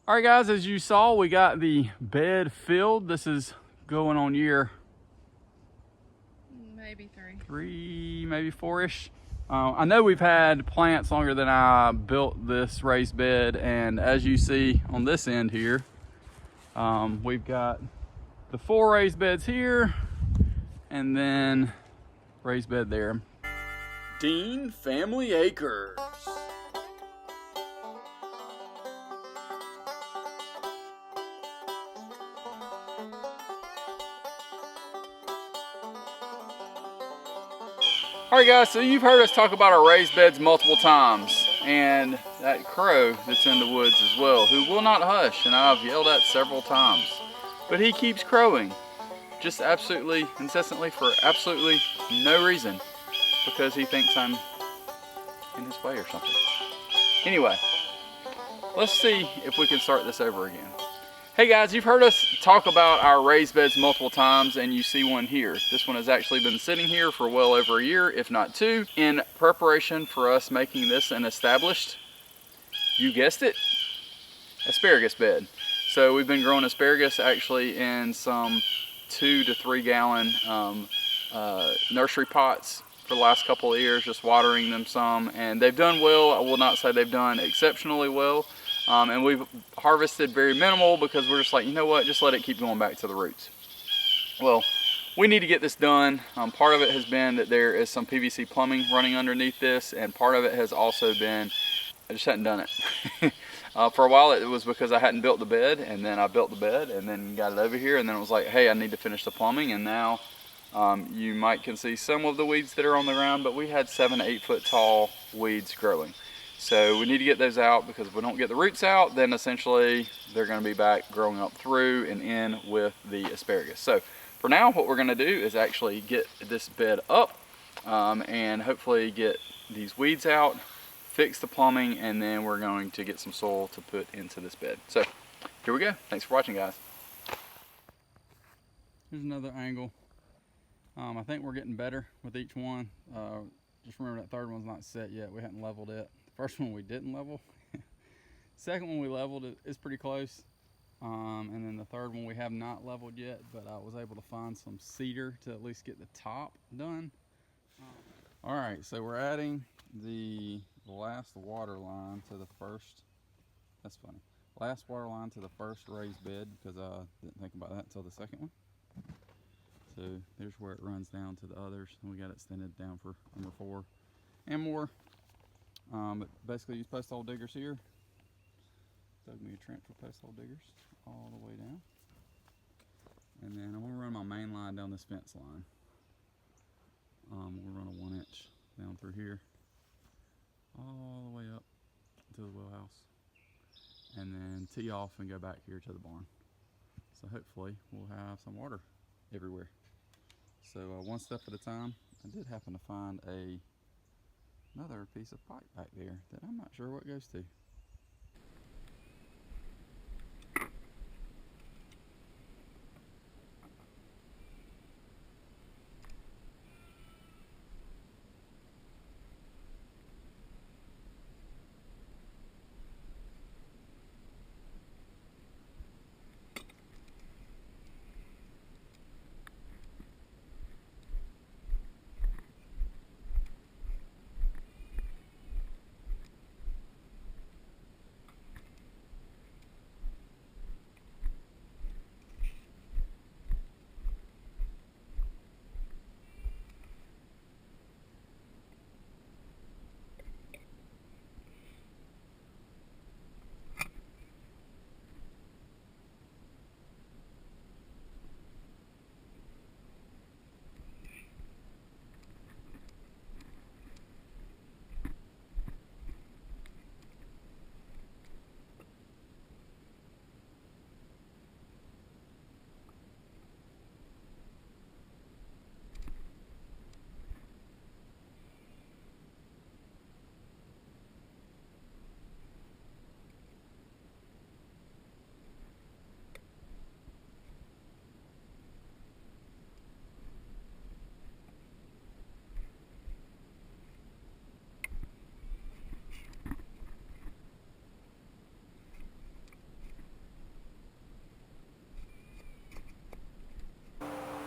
All right, guys, as you saw, we got the bed filled. This is going on year maybe three, maybe four-ish. I know we've had plants longer than I built this raised bed, and as you see on this end here, we've got the 4 raised beds here, and then raised bed there. Dean Family Acres. Alright guys, so you've heard us talk about our raised beds multiple times, and that crow that's in the woods as well, who will not hush, and I've yelled at several times. But he keeps crowing, just absolutely, incessantly, for absolutely no reason, because he thinks I'm in his way or something. Anyway, let's see if we can start this over again. Hey guys, you've heard us talk about our raised beds multiple times, and you see one here. This one has actually been sitting here for well over a year, if not 2, in preparation for us making this an established, you guessed it, asparagus bed. So we've been growing asparagus actually in some 2 to 3 gallon nursery pots for the last couple of years, just watering them some, and they've done well. I will not say they've done exceptionally well. And we've harvested very minimal because we're just like, you know what, just let it keep going back to the roots. Well, we need to get this done. Part of it has been that there is some PVC plumbing running underneath this, and part of it has also been, I just hadn't done it. For a while it was because I hadn't built the bed, and then I built the bed and then got it over here, and then it was like, hey, I need to finish the plumbing, and now you might can see some of the weeds that are on the ground, but we had 7 to 8 foot tall weeds growing. So we need to get those out, because if we don't get the roots out, then essentially they're going to be back growing up through and in with the asparagus. So for now, what we're going to do is actually get this bed up and hopefully get these weeds out, fix the plumbing, and then we're going to get some soil to put into this bed. So here we go. Thanks for watching, guys. Here's another angle. I think we're getting better with each one. Just remember that third one's not set yet. We hadn't leveled it. First one we didn't level. Second one we leveled is pretty close. And then the third one we have not leveled yet, but I was able to find some cedar to at least get the top done. All right, so we're adding the last water line to the first, that's funny, last water line to the first raised bed, because I didn't think about that until the second one. So there's where it runs down to the others, and we got it extended down for number 4 and more. But basically use post hole diggers here. Dug me a trench with post hole diggers all the way down. And then I'm going to run my main line down this fence line. We'll run a 1 inch down through here, all the way up to the wheelhouse, and then tee off and go back here to the barn. So hopefully we'll have some water everywhere. So one step at a time. I did happen to find another piece of pipe back there that I'm not sure what it goes to.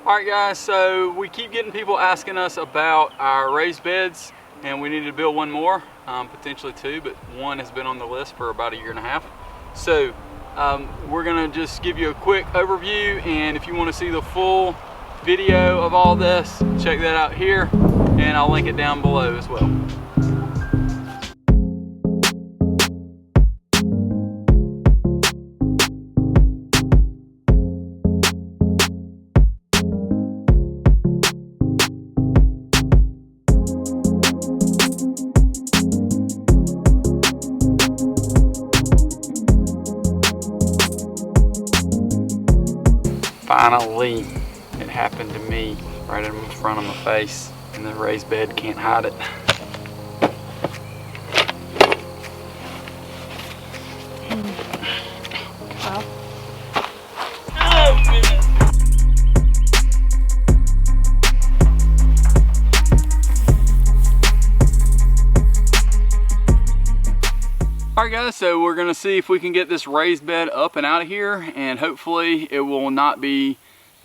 Alright guys, so we keep getting people asking us about our raised beds, and we need to build one more, potentially two, but one has been on the list for about 1.5 years. So we're gonna just give you a quick overview, and if you want to see the full video of all this, check that out here, and I'll link it down below as well. Finally, it happened to me right in front of my face, and the raised bed can't hide it. Well. Alright guys, so we're gonna see if we can get this raised bed up and out of here, and hopefully it will not be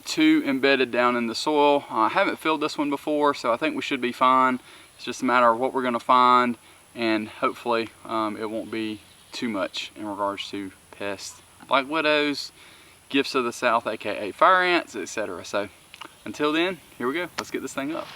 too embedded down in the soil. I haven't filled this one before, so I think we should be fine. It's just a matter of what we're gonna find, and hopefully it won't be too much in regards to pests, black widows, gifts of the south, aka fire ants, etc. So until then, here we go. Let's get this thing up.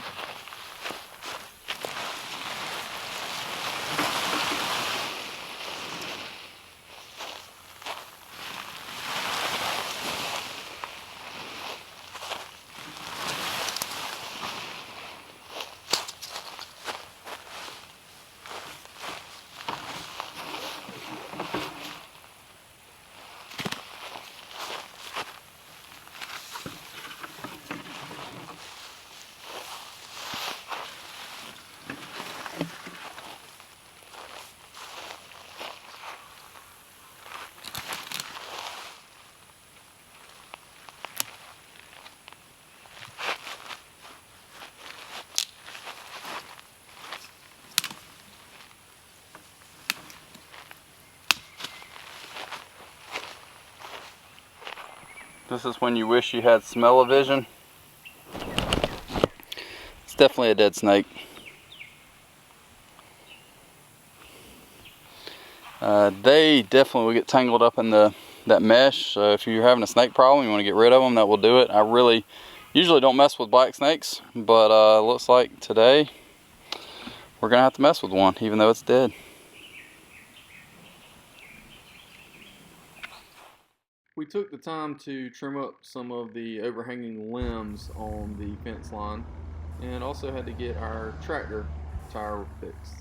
This is when you wish you had smell-o-vision. It's definitely a dead snake. They definitely will get tangled up in that mesh. So if you're having a snake problem, you want to get rid of them, that will do it. I really usually don't mess with black snakes, but looks like today we're gonna have to mess with one, even though it's dead. We took the time to trim up some of the overhanging limbs on the fence line, and also had to get our tractor tire fixed.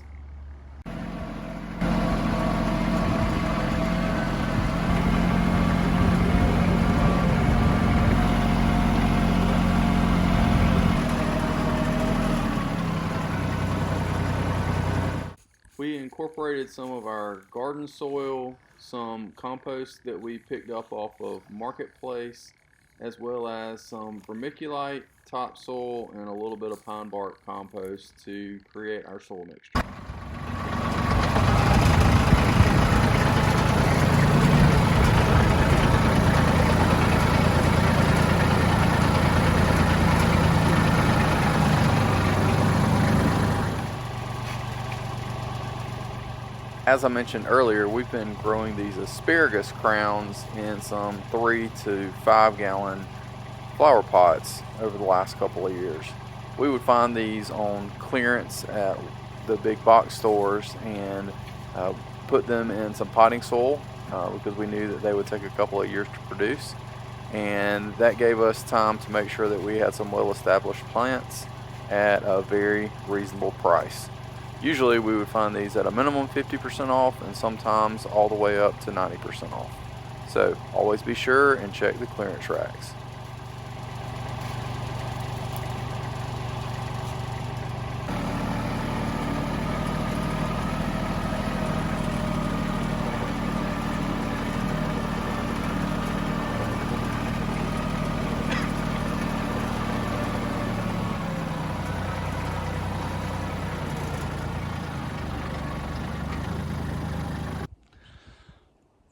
We incorporated some of our garden soil, some compost that we picked up off of Marketplace, as well as some vermiculite, topsoil, and a little bit of pine bark compost to create our soil mixture. As I mentioned earlier, we've been growing these asparagus crowns in some 3 to 5 gallon flower pots over the last couple of years. We would find these on clearance at the big box stores and put them in some potting soil because we knew that they would take a couple of years to produce, and that gave us time to make sure that we had some well-established plants at a very reasonable price. Usually we would find these at a minimum 50% off, and sometimes all the way up to 90% off. So always be sure and check the clearance racks.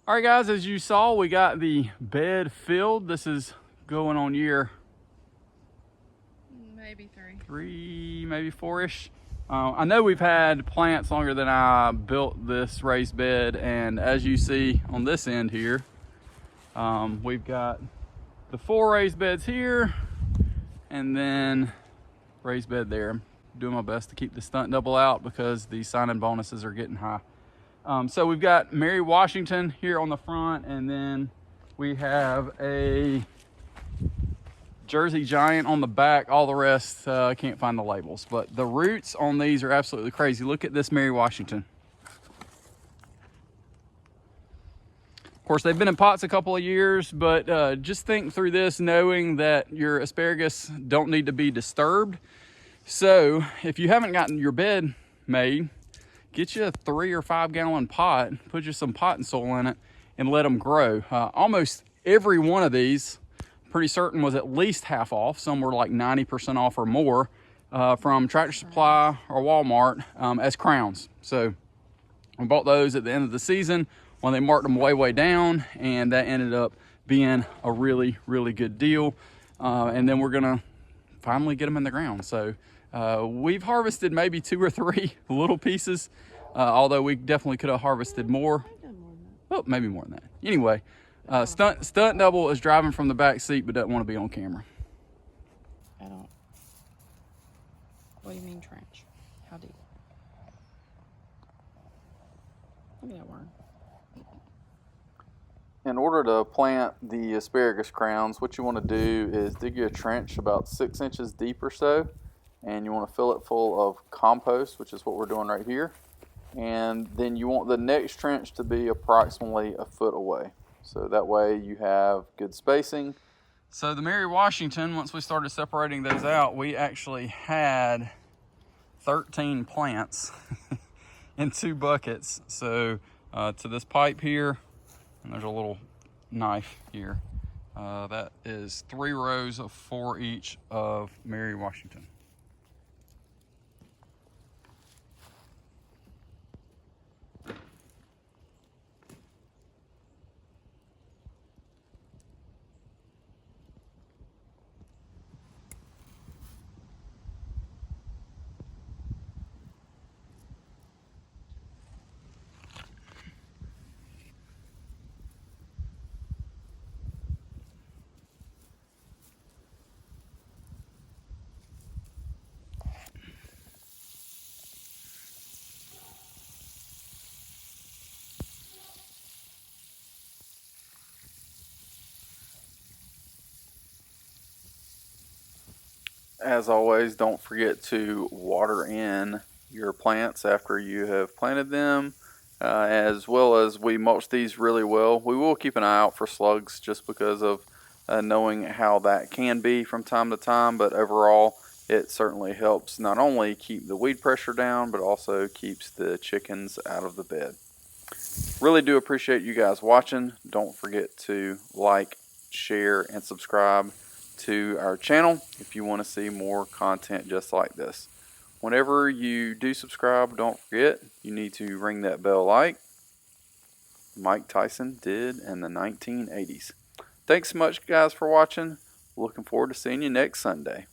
All right guys, as you saw, we got the bed filled. This is going on year Maybe 3. 3, maybe 4-ish. I know we've had plants longer than I built this raised bed, and as you see on this end here, we've got the 4 raised beds here, and then raised bed there. I'm doing my best to keep the stunt double out because the sign-in bonuses are getting high. So we've got Mary Washington here on the front, and then we have a Jersey Giant on the back. All the rest, I can't find the labels, but the roots on these are absolutely crazy. Look at this Mary Washington. Of course, they've been in pots a couple of years, but just think through this knowing that your asparagus don't need to be disturbed. So if you haven't gotten your bed made, get you a 3 or 5 gallon pot, put you some potting soil in it, and let them grow. Almost every one of these, pretty certain, was at least half off. Some were like 90% off or more from Tractor Supply or Walmart as crowns. So we bought those at the end of the season when they marked them way down, and that ended up being a really good deal. And then we're gonna finally get them in the ground. So we've harvested maybe 2 or 3 little pieces, although we definitely could have harvested more. Oh, maybe more than that. Anyway, stunt double is driving from the back seat but doesn't want to be on camera. I don't. What do you mean trench? How deep? Look at that worm. In order to plant the asparagus crowns, what you want to do is dig you a trench about 6 inches deep or so, and you want to fill it full of compost, which is what we're doing right here. And then you want the next trench to be approximately 1 foot away. So that way you have good spacing. So the Mary Washington, once we started separating those out, we actually had 13 plants in 2 buckets. So to this pipe here, and there's a little knife here, that is 3 rows of 4 each of Mary Washington. As always, don't forget to water in your plants after you have planted them, as well as we mulch these really well. We will keep an eye out for slugs just because of knowing how that can be from time to time, but overall it certainly helps not only keep the weed pressure down, but also keeps the chickens out of the bed. Really do appreciate you guys watching. Don't forget to like, share, and subscribe to our channel if you want to see more content just like this. Whenever you do subscribe, don't forget you need to ring that bell like Mike Tyson did in the 1980s. Thanks so much, guys, for watching. Looking forward to seeing you next Sunday.